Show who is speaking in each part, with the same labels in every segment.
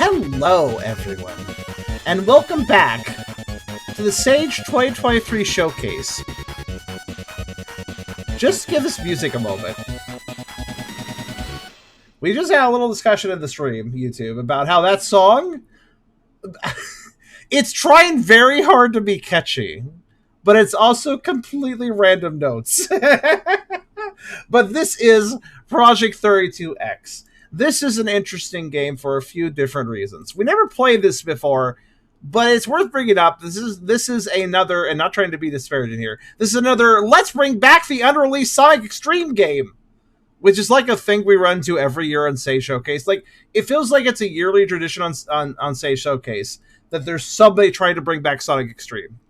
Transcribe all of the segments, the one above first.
Speaker 1: Hello, everyone, and welcome back to the Sage 2023 Showcase. Just give this music a moment. We just had a little discussion in the stream, YouTube, about how that song, it's trying very hard to be catchy, but it's also completely random notes. But this is Project 32X. This is an interesting game for a few different reasons. We never played this before, but it's worth bringing up. This is another, and not trying to be disparaging here, this is another let's bring back the unreleased Sonic Extreme game, which is like a thing we run to every year on Say Showcase. Like, it feels like it's a yearly tradition on Say Showcase that there's somebody trying to bring back Sonic Extreme,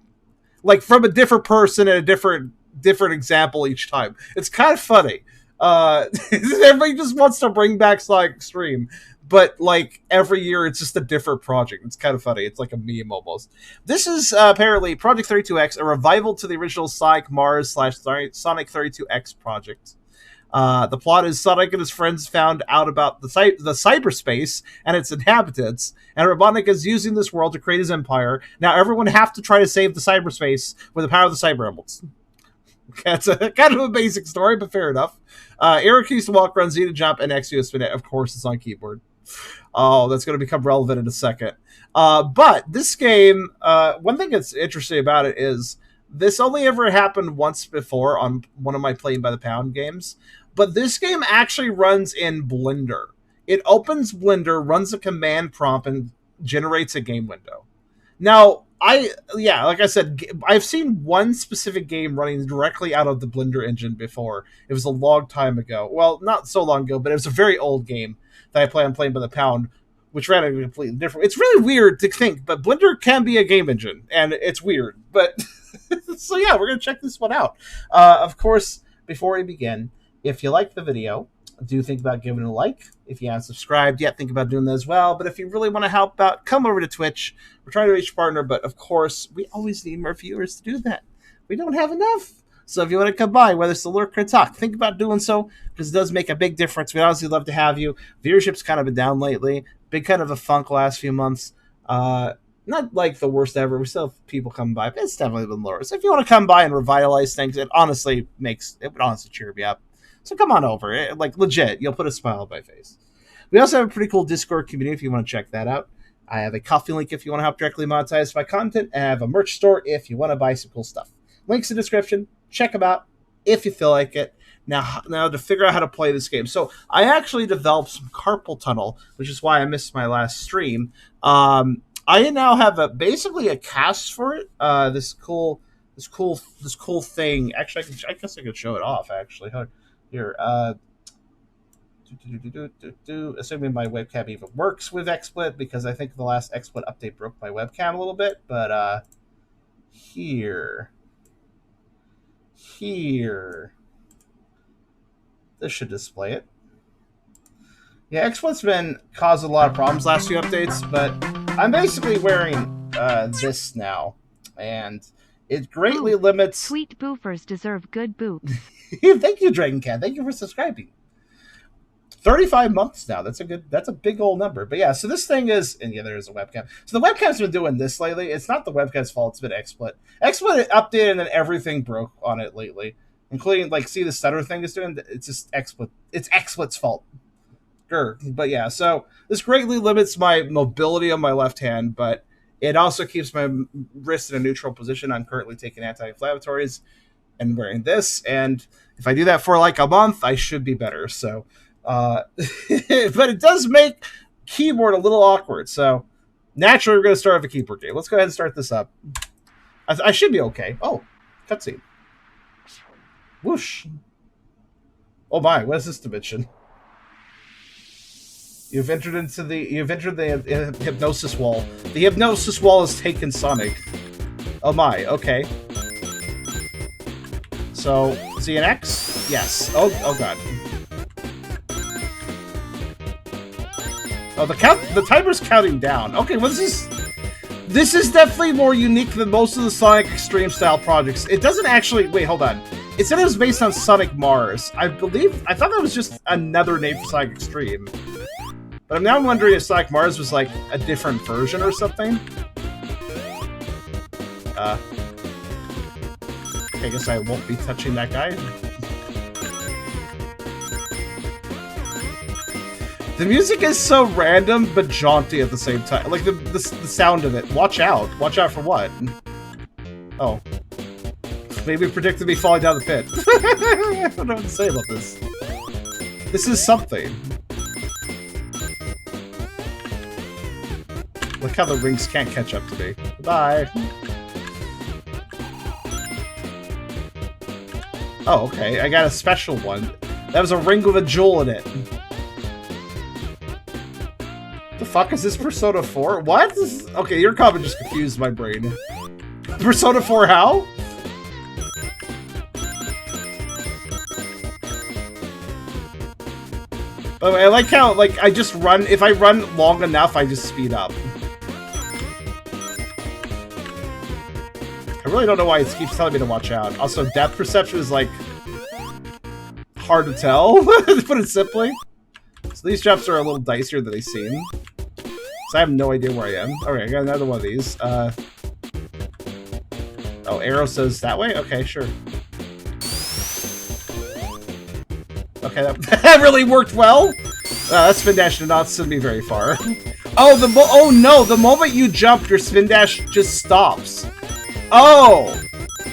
Speaker 1: like from a different person and a different example each time. It's kind of funny. Everybody just wants to bring back Sonic Extreme, but like every year it's just a different project. It's kind of funny. It's like a meme almost. This is apparently Project 32X, a revival to the original Sonic Mars / Sonic 32X project. The plot is Sonic and his friends found out about the cyberspace and its inhabitants, and Robotnik is using this world to create his empire. Now everyone have to try to save the cyberspace with the power of the cyber emeralds. That's a kind of a basic story, but fair enough. Eric used to walk, run, Z to jump, and X used to spin it. Of course, it's on keyboard. Oh, that's going to become relevant in a second. But this game, one thing that's interesting about it is this only ever happened once before on one of my Playing by the Pound games. But this game actually runs in Blender. It opens Blender, runs a command prompt, and generates a game window. Now, like I said, I've seen one specific game running directly out of the Blender engine before. It was a long time ago. Well, not so long ago, but it was a very old game that I play on Playing by the Pound, which ran a completely different... It's really weird to think, but Blender can be a game engine, and it's weird. But so yeah, we're going to check this one out. Of course, before we begin, if you like the video, do think about giving it a like. If you haven't subscribed yet, think about doing that as well. But if you really want to help out, come over to Twitch. We're trying to reach a partner, but of course, we always need more viewers to do that. We don't have enough. So if you want to come by, whether it's to lurk or talk, think about doing so, because it does make a big difference. We'd honestly love to have you. Viewership's kind of been down lately. Been kind of a funk last few months. Not like the worst ever. We still have people coming by, but it's definitely been lower. So if you want to come by and revitalize things, it would honestly cheer me up. So come on over. Like, legit, you'll put a smile on my face. We also have a pretty cool Discord community if you want to check that out. I have a Coffee link if you want to help directly monetize my content, and I have a merch store if you want to buy some cool stuff. Links in the description. Check them out if you feel like it. Now to figure out how to play this game. So I actually developed some carpal tunnel, which is why I missed my last stream. I now have basically a cast for it. This cool thing. Actually, I guess I could show it off. Actually, here. Assuming my webcam even works with XSplit, because I think the last XSplit update broke my webcam a little bit. But here. This should display it. Yeah, XSplit's been causing a lot of problems last few updates, but I'm basically wearing this now, and it greatly limits...
Speaker 2: Sweet boofers deserve good boops.
Speaker 1: Thank you, Dragon Cat. Thank you for subscribing. 35 months now. That's a big old number. But yeah, so this thing is, and yeah, there is a webcam. So the webcam's been doing this lately. It's not the webcam's fault. It's been XSplit. XSplit updated and then everything broke on it lately, including like, see the stutter thing is doing. It's just XSplit. It's XSplit's fault. But yeah, so this greatly limits my mobility on my left hand, but it also keeps my wrist in a neutral position. I'm currently taking anti-inflammatories and wearing this, and if I do that for like a month, I should be better. So, but it does make keyboard a little awkward. So naturally, we're going to start with a keyboard game. Let's go ahead and start this up. I should be okay. Oh, cutscene. Whoosh. Oh my, what is this dimension? You've entered the hypnosis wall. The hypnosis wall has taken Sonic. Oh my, okay. So, Z and X? Yes. Oh god. Oh, the timer's counting down. Okay, well this is definitely more unique than most of the Sonic Extreme style projects. It doesn't actually, wait, hold on. It said it was based on Sonic Mars. I thought that was just another name for Sonic Extreme. But I'm now wondering if Sonic Mars was like a different version or something. I guess I won't be touching that guy. The music is so random but jaunty at the same time. Like the sound of it. Watch out. Watch out for what? Oh. Maybe predicted me falling down the pit. I don't know what to say about this. This is something. Look how the rings can't catch up to me. Bye. Oh, okay. I got a special one. That was a ring with a jewel in it. The fuck is this Persona 4? What? Okay, your comment just confused my brain. Persona 4 how? By the way, I like how, like, I just run... If I run long enough, I just speed up. I really don't know why it keeps telling me to watch out. Also, depth perception is, like, hard to tell, to put it simply. So these jumps are a little dicier than they seem. So I have no idea where I am. Okay, I got another one of these. Oh, arrow says that way? Okay, sure. Okay, that really worked well. That spin dash did not send me very far. Oh, oh no! The moment you jump, your spin dash just stops. Oh!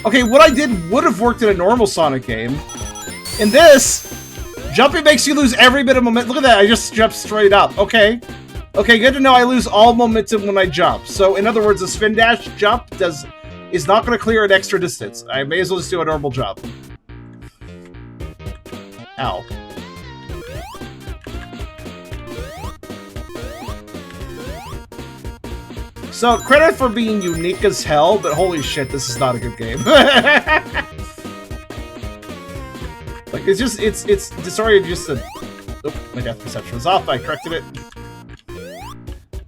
Speaker 1: Okay, what I did would have worked in a normal Sonic game. In this, jumping makes you lose every bit of momentum. Look at that, I just jumped straight up. Okay. Okay, good to know I lose all momentum when I jump. So, in other words, a spin dash jump is not going to clear an extra distance. I may as well just do a normal jump. Ow. So, credit for being unique as hell, but holy shit, this is not a good game. Like, it's disoriented just a... Oop, my depth perception was off, I corrected it.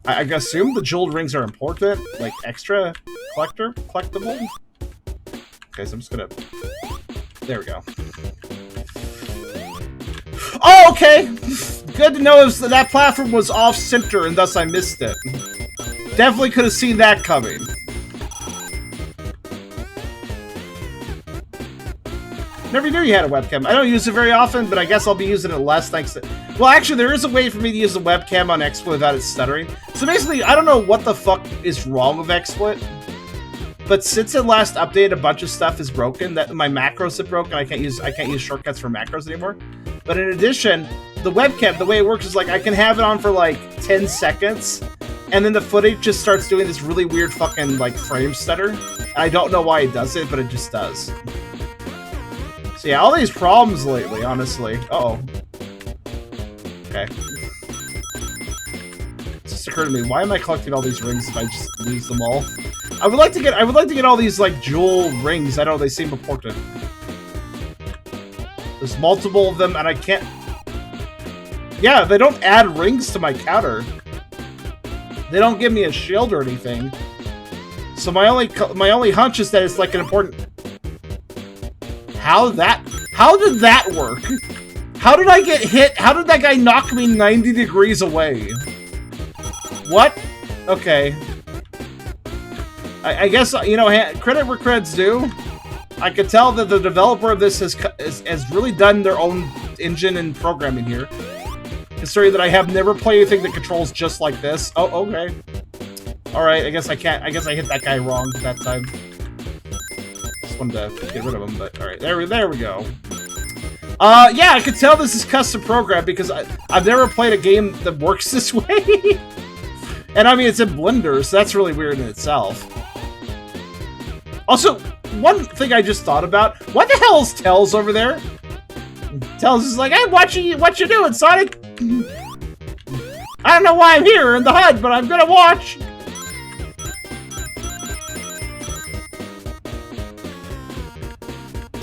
Speaker 1: I assume the jeweled rings are important, like extra collectible? Okay, so I'm just gonna... There we go. Oh, okay! Good to know that platform was off-center and thus I missed it. Definitely could have seen that coming. Never knew you had a webcam. I don't use it very often, but I guess I'll be using it less thanks to... Well, actually, there is a way for me to use the webcam on XSplit without it stuttering. So basically, I don't know what the fuck is wrong with XSplit, but since it last updated, a bunch of stuff is broken. That my macros have broken. I can't use shortcuts for macros anymore. But in addition, the webcam, the way it works is like I can have it on for like 10 seconds, and then the footage just starts doing this really weird fucking like frame stutter. I don't know why it does it, but it just does. So yeah, all these problems lately, honestly. Uh-oh. Okay. It just occurred to me, why am I collecting all these rings if I just lose them all? I would like to get all these like jewel rings. I know they seem important. There's multiple of them and I can't... Yeah, they don't add rings to my counter. They don't give me a shield or anything. So my only hunch is that it's like an important... How did that work? How did I get hit? How did that guy knock me 90 degrees away? What? Okay. I guess, you know, credit where credit's due. I could tell that the developer of this has really done their own engine and programming here. Considering that I have never played anything that controls just like this. Oh, okay. Alright, I guess I hit that guy wrong that time. Just wanted to get rid of him, but alright, there we go. Yeah, I could tell this is custom programmed because I've never played a game that works this way. And I mean, it's in Blender, so that's really weird in itself. Also, one thing I just thought about, what the hell is Tails over there? Tails is like, I'm watching you, what you doing, Sonic? I don't know why I'm here in the HUD, but I'm gonna watch.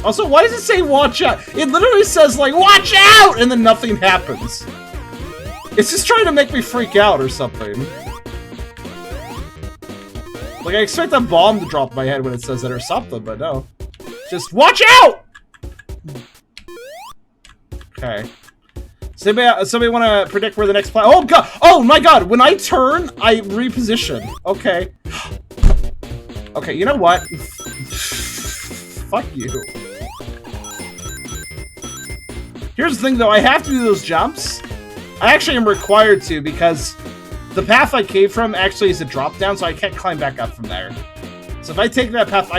Speaker 1: Also, why does it say watch out? It literally says, like, watch out! And then nothing happens. It's just trying to make me freak out or something. Like, I expect a bomb to drop in my head when it says that or something, but no. Just watch out! Okay. Somebody want to predict where the next planet? Oh god! Oh my god! When I turn, I reposition. Okay. Okay, you know what? Fuck you. Here's the thing, though. I have to do those jumps. I actually am required to because the path I came from actually is a drop down, so I can't climb back up from there. So if I take that path,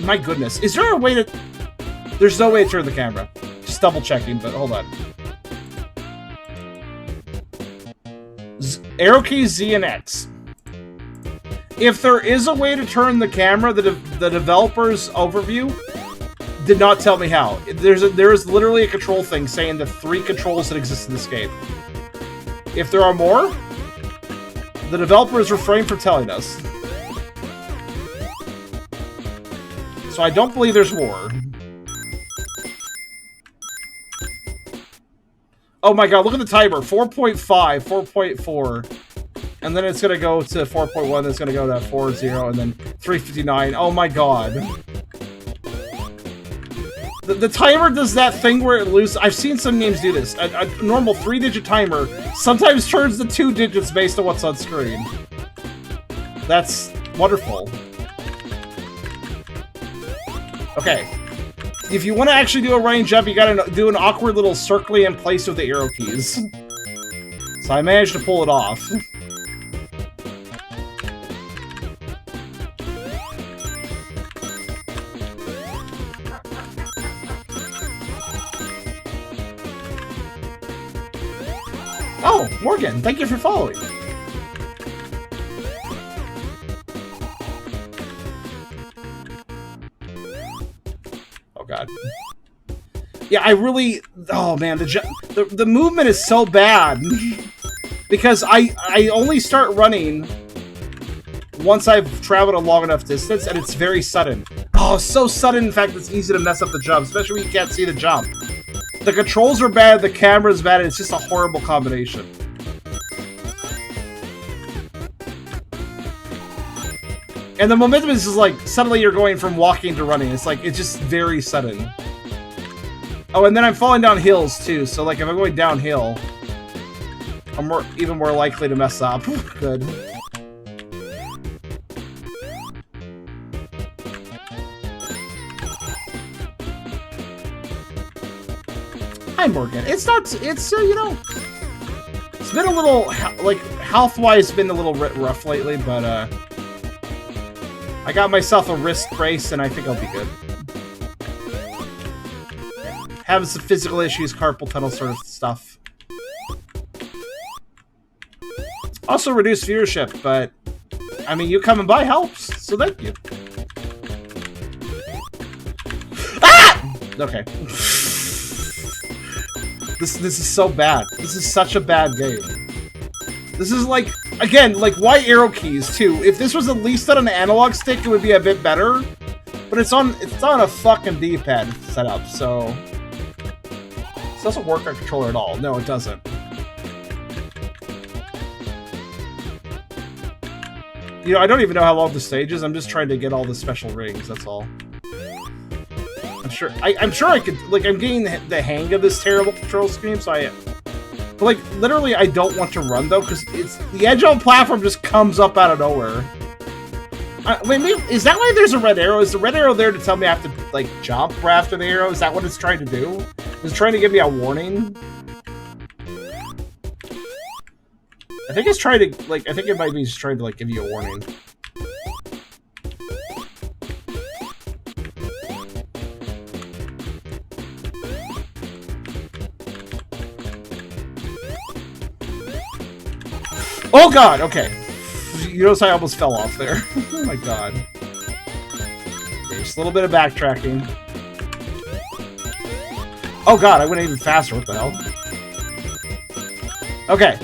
Speaker 1: my goodness, is there a way to? There's no way to turn the camera. Just double checking, but hold on. Arrow keys Z and X. If there is a way to turn the camera, the developer's overview did not tell me how. There is literally a control thing saying the 3 controls that exist in this game. If there are more, the developers refrain from telling us. So I don't believe there's more. Oh my god, look at the timer. 4.5, 4.4. And then it's going to go to 4.1, then it's going to go to 4.0, and then 3.59. Oh my god. The timer does that thing where it loses. I've seen some games do this. A normal 3-digit timer sometimes turns to 2 digits based on what's on screen. That's wonderful. Okay. If you want to actually do a running jump, you gotta do an awkward little circling in place with the arrow keys. So I managed to pull it off. Oh, Morgan, thank you for following. Oh god. Yeah, I really... Oh man, the movement is so bad. Because I only start running once I've traveled a long enough distance, and it's very sudden. Oh, so sudden, in fact, it's easy to mess up the jump, especially when you can't see the jump. The controls are bad, the camera's bad, and it's just a horrible combination. And the momentum is just like, suddenly you're going from walking to running. It's like, it's just very sudden. Oh, and then I'm falling down hills too, so like if I'm going downhill, I'm even more likely to mess up. Good. Hi, Morgan. It's not, it's, you know, it's been a little, like, health-wise, been a little rough lately, but, I got myself a wrist brace, and I think I'll be good. Having some physical issues, carpal tunnel sort of stuff. Also reduced viewership, but, I mean, you coming by helps, so thank you. Ah! Okay. This is so bad. This is such a bad game. This is like, again, like, why arrow keys, too? If this was at least on an analog stick, it would be a bit better. But it's on a fucking D-pad setup, so... This doesn't work on controller at all. No, it doesn't. You know, I don't even know how long the stage is. I'm just trying to get all the special rings, that's all. I'm sure I could, like, I'm getting the hang of this terrible control scheme, so but, like, literally I don't want to run, though, because it's, the edge on platform just comes up out of nowhere. Wait, maybe, is that why there's a red arrow? Is the red arrow there to tell me I have to, like, jump right after the arrow? Is that what it's trying to do? Is it trying to give me a warning? I think it's trying to, like, I think it might be just trying to, like, give you a warning. Oh god, okay. You notice I almost fell off there. Oh my god. Okay, just a little bit of backtracking. Oh god, I went even faster, what the hell? Okay.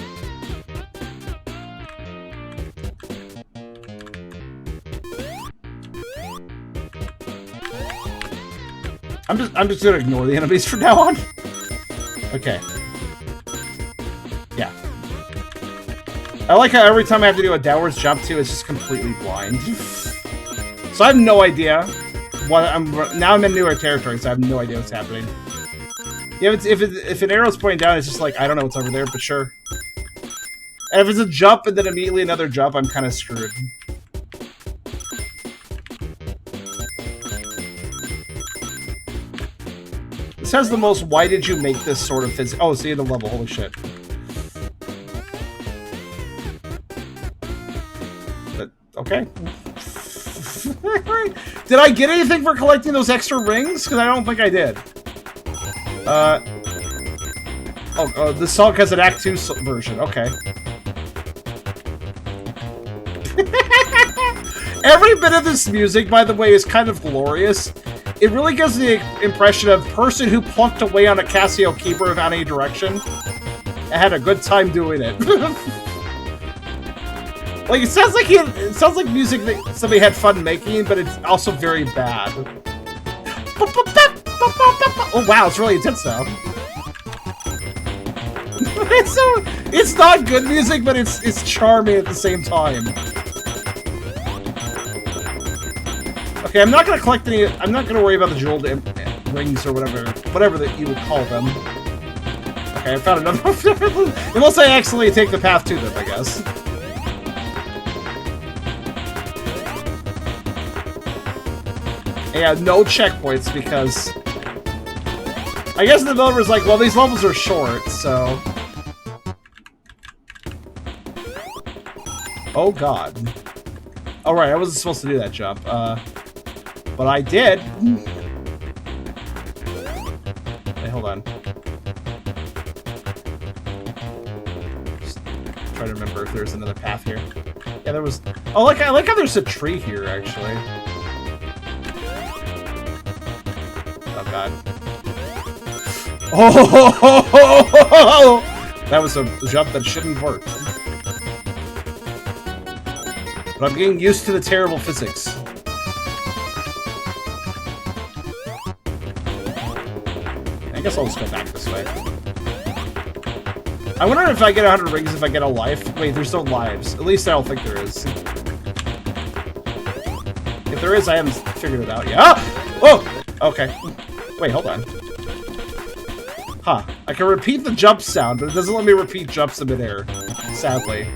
Speaker 1: I'm just gonna ignore the enemies from now on. Okay. Yeah. I like how every time I have to do a downwards jump too, it's just completely blind. So I have no idea what now I'm in newer territory, so I have no idea what's happening. Yeah, if an arrow's pointing down, it's just like, I don't know what's over there, but sure. And if it's a jump and then immediately another jump, I'm kind of screwed. This has the most why did you make this sort of physics. Oh, see the level, holy shit. But, okay. Did I get anything for collecting those extra rings? Because I don't think I did. The song has an Act 2 version, okay. Every bit of this music, by the way, is kind of glorious. It really gives the impression of person who plunked away on a Casio keyboard without any direction and had a good time doing it. Like it sounds like music that somebody had fun making, but it's also very bad. Oh wow, it's really intense now. It's not good music, but it's charming at the same time. Okay, I'm not gonna collect any. I'm not gonna worry about the jeweled rings or whatever that you would call them. Okay, I found another one. Unless I accidentally take the path to them, I guess. Yeah, no checkpoints because I guess the developer's like, well, these levels are short, so. Oh god. All right, I wasn't supposed to do that jump. But I did. Hey, hold on. Just try to remember if there's another path here. Yeah, there was. Oh, I like how there's a tree here, actually. Oh god. Oh! That was a jump that shouldn't work. But I'm getting used to the terrible physics. I guess I'll just go back this way. I wonder if I get 100 rings if I get a life. Wait, there's no lives. At least I don't think there is. If there is, I haven't figured it out yet. Ah! Oh! Okay. Wait, hold on. Huh. I can repeat the jump sound, but it doesn't let me repeat jumps in midair. Sadly.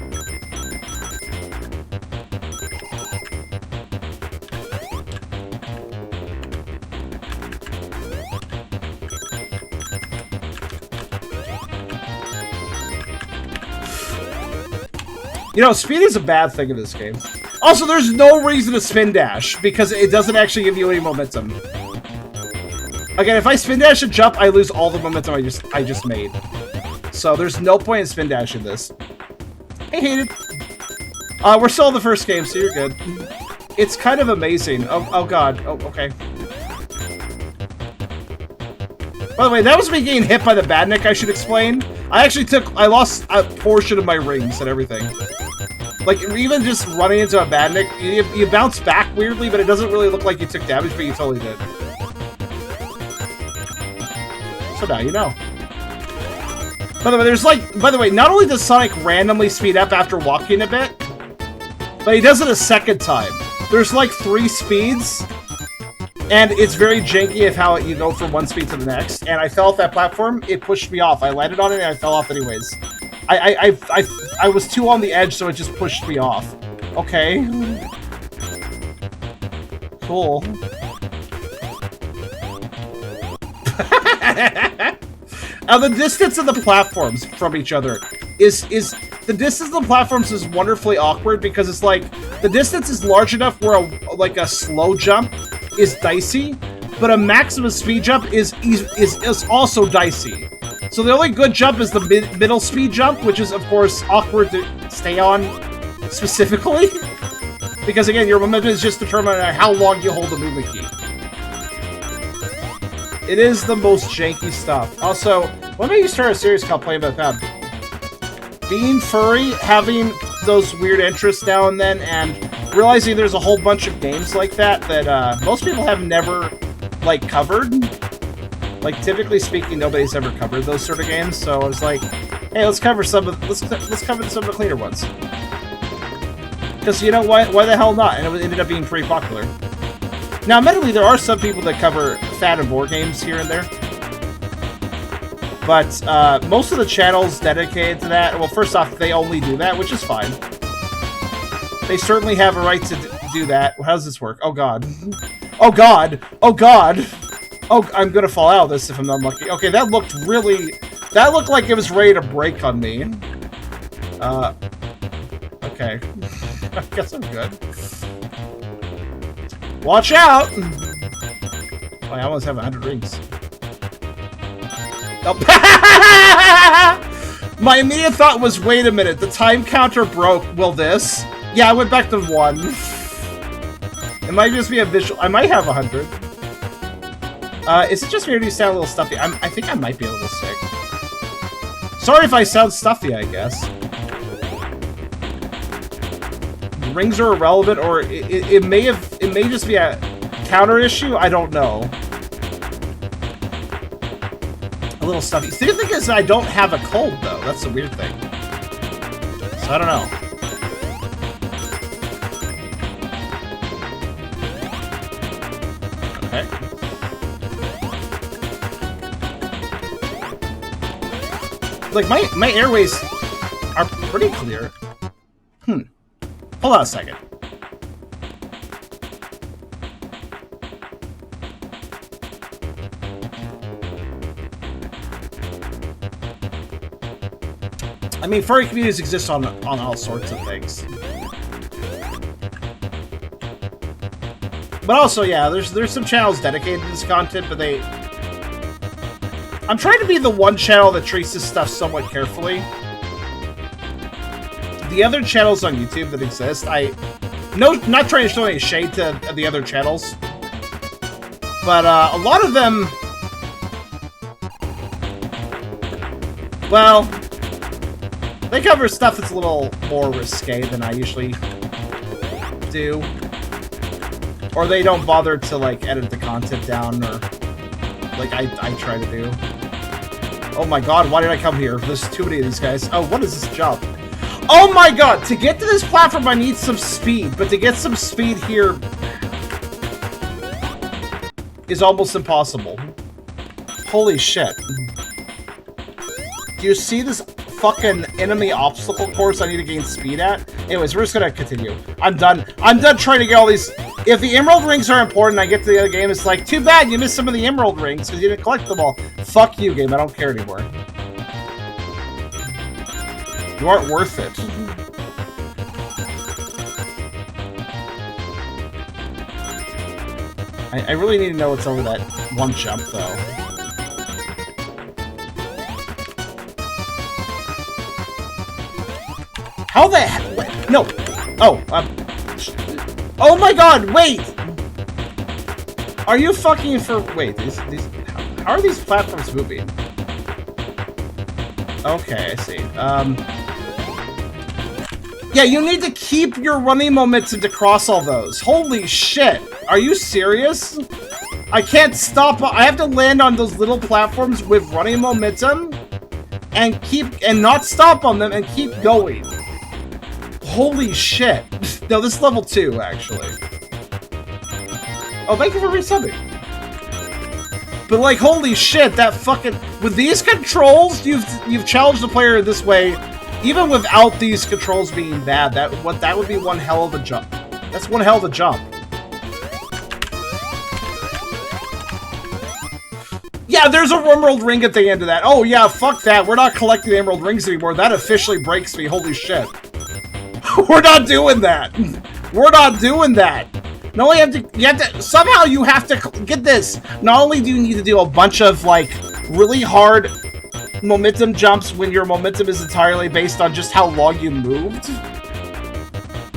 Speaker 1: You know, speed is a bad thing in this game. Also, there's no reason to spin dash, because it doesn't actually give you any momentum. Again, if I spin dash a jump, I lose all the momentum I just made. So there's no point in spin dashing this. I hate it. We're still in the first game, so you're good. It's kind of amazing. Oh god. Oh, okay. By the way, that was me getting hit by the badnik, I should explain. I lost a portion of my rings and everything. Like, even just running into a badnik, you bounce back weirdly, but it doesn't really look like you took damage, but you totally did. So now you know. By the way, not only does Sonic randomly speed up after walking a bit, but he does it a second time. There's like 3 speeds, and it's very janky of how you go from one speed to the next. And I fell off that platform, it pushed me off. I landed on it and I fell off anyways. I was too on the edge, so it just pushed me off. Okay. Cool. Now the distance of the platforms from each other is the distance of the platforms is wonderfully awkward because it's like the distance is large enough where a slow jump is dicey, but a maximum speed jump is also dicey. So the only good jump is the middle speed jump, which is of course awkward to stay on specifically, because again your momentum is just determined by how long you hold the movement key. It is the most janky stuff. Also, why don't you start a series called Playing by Pound? Being furry, having those weird interests now and then, and realizing there's a whole bunch of games like that most people have never, like, covered. Like, typically speaking, nobody's ever covered those sort of games, so I was like, hey, let's cover some of the cleaner ones. Because, you know, why the hell not? And it ended up being pretty popular. Now, admittedly, there are some people that cover fat and board games here and there. But most of the channels dedicated to that, well, first off, they only do that, which is fine. They certainly have a right to do that. How does this work? Oh, God. Oh, God. Oh, God. Oh, I'm going to fall out of this if I'm not lucky. Okay, that looked really... That looked like it was ready to break on me. Okay. I guess I'm good. Watch out! Oh, I almost have 100 rings. Oh. My immediate thought was, wait a minute, the time counter broke. Will this? Yeah, I went back to 1. It might just be a visual. I might have 100. Is it just weird you sound a little stuffy? I think I might be a little sick. Sorry if I sound stuffy, I guess. Rings are irrelevant, or it may just be a counter issue. I don't know. A little stuffy. See, the thing is, I don't have a cold though. That's the weird thing. So I don't know. Okay. Like my airways are pretty clear. Hold on a second. I mean, furry communities exist on all sorts of things. But also, yeah, there's some channels dedicated to this content, but I'm trying to be the one channel that treats this stuff somewhat carefully. The other channels on YouTube that exist, not trying to show any shade to the other channels, but a lot of them, well, they cover stuff that's a little more risque than I usually do, or they don't bother to like edit the content down, or like I try to do. Oh my God, why did I come here? There's too many of these guys. Oh, what is this jump? Oh my God! To get to this platform, I need some speed, but to get some speed here is almost impossible. Holy shit. Do you see this fucking enemy obstacle course I need to gain speed at? Anyways, we're just gonna continue. I'm done. I'm done trying to get all these... If the emerald rings are important, I get to the other game, it's like, too bad you missed some of the emerald rings because you didn't collect them all. Fuck you, game. I don't care anymore. You aren't worth it. I really need to know what's over that one jump, though. How the heck? Wait, no. Oh, oh my God! Wait. Are you fucking for? Wait, these. How are these platforms moving? Okay, I see. Yeah, you need to keep your running momentum to cross all those. Holy shit. Are you serious? I can't stop. I have to land on those little platforms with running momentum and not stop on them and keep going. Holy shit. No, this is level 2, actually. Oh, thank you for resubbing. But like, holy shit, that fucking... With these controls, you've challenged the player this way. Even without these controls being bad, that would be one hell of a jump. That's one hell of a jump. Yeah, there's a emerald ring at the end of that. Oh yeah, fuck that. We're not collecting emerald rings anymore. That officially breaks me. Holy shit. We're not doing that. We're not doing that. No, somehow you have to get this. Not only do you need to do a bunch of like really hard momentum jumps when your momentum is entirely based on just how long you moved,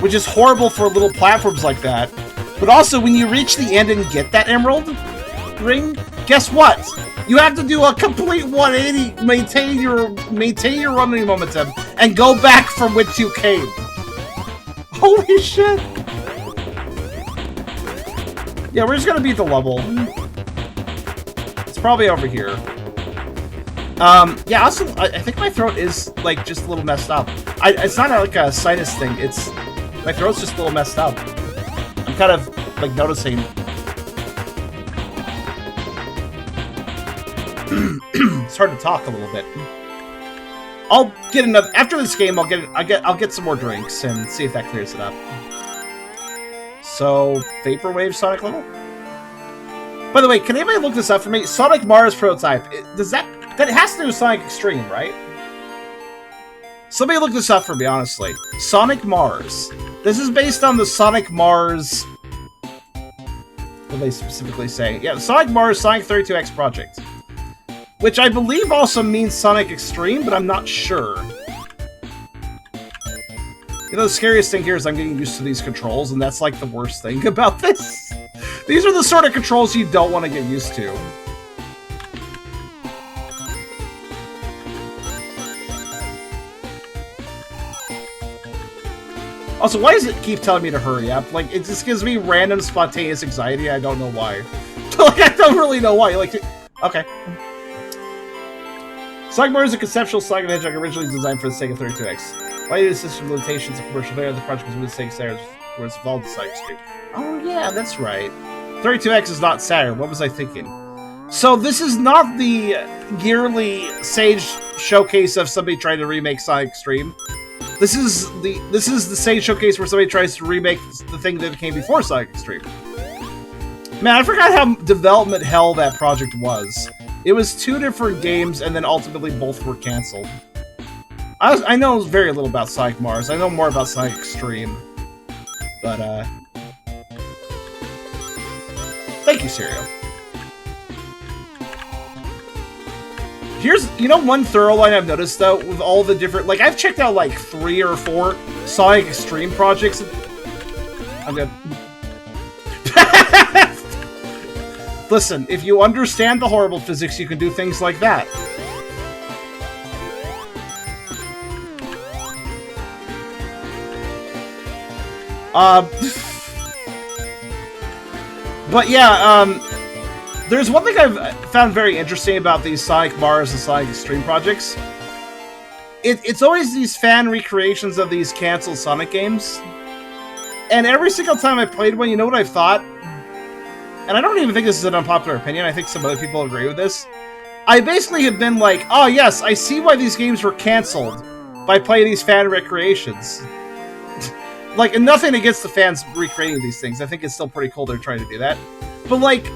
Speaker 1: which is horrible for little platforms like that, but also when you reach the end and get that emerald ring, guess what? You have to do a complete 180, maintain your running momentum, and go back from which you came. Holy shit! Yeah, we're just gonna beat the level. It's probably over here. Yeah, also, I think my throat is, like, just a little messed up. It's not like a sinus thing, my throat's just a little messed up. I'm kind of, like, noticing. It's hard to talk a little bit. I'll get another after this game. I'll get some more drinks and see if that clears it up. So, Vaporwave Sonic level. By the way, can anybody look this up for me? Sonic Mars prototype. Does that has to do with Sonic Extreme, right? Somebody look this up for me, honestly. Sonic Mars. This is based on the Sonic Mars. What do they specifically say? Yeah, Sonic Mars Sonic 32X project. Which I believe also means Sonic Extreme, but I'm not sure. You know, the scariest thing here is I'm getting used to these controls, and that's like the worst thing about this. These are the sort of controls you don't want to get used to. Also, why does it keep telling me to hurry up? Like, it just gives me random spontaneous anxiety. I don't know why. Like, I don't really know why. Like, okay. Sonic Mars is a conceptual Sonic the Hedgehog originally designed for the Sega 32X. Why did the system limitations of commercial failure? The project was with Sega Saturn, where it's involved in Sonic Extreme. Oh yeah, that's right. 32X is not Saturn. What was I thinking? So this is not the yearly Sage showcase of somebody trying to remake Sonic Extreme. This is the Sage showcase where somebody tries to remake the thing that came before Sonic Extreme. Man, I forgot how development hell that project was. It was 2 different games, and then ultimately both were canceled. I know very little about Sonic Mars. I know more about Sonic Extreme. But, thank you, Serial. Here's, you know, one thorough line I've noticed, though, with all the different... Like, I've checked out, like, 3 or 4 Sonic Extreme projects. I'm good. Listen, if you understand the horrible physics, you can do things like that. But yeah, there's one thing I've found very interesting about these Sonic Mars and Sonic Extreme projects. It's always these fan recreations of these canceled Sonic games. And every single time I played one, you know what I've thought? And I don't even think this is an unpopular opinion, I think some other people agree with this. I basically have been like, oh yes, I see why these games were canceled by playing these fan recreations. Like, and nothing against the fans recreating these things. I think it's still pretty cool they're trying to do that. But, like,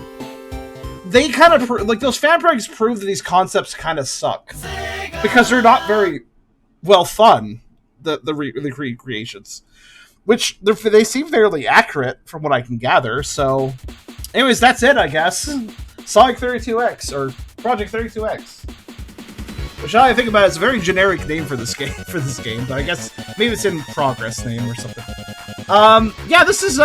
Speaker 1: they kind of, like, those fan projects prove that these concepts kind of suck. Because they're not very, well, fun, the recreations. Which, they seem fairly accurate, from what I can gather, so... Anyways, that's it, I guess. Sonic 32X, or Project 32X. Which, now I think about it, is a very generic name for this game, but I guess maybe it's in progress name or something. Yeah, this is,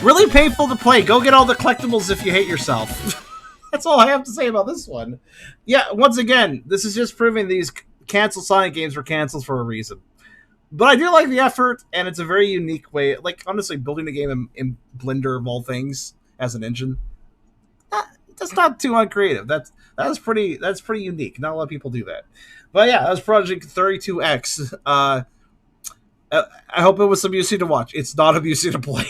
Speaker 1: really painful to play. Go get all the collectibles if you hate yourself. That's all I have to say about this one. Yeah, once again, this is just proving these canceled Sonic games were canceled for a reason. But I do like the effort, and it's a very unique way. Like, honestly, building a game in Blender of all things as an engine, that's not too uncreative. That's pretty unique. Not a lot of people do that. But yeah, that was Project 32X. I hope it was amusing to watch. It's not amusing to play.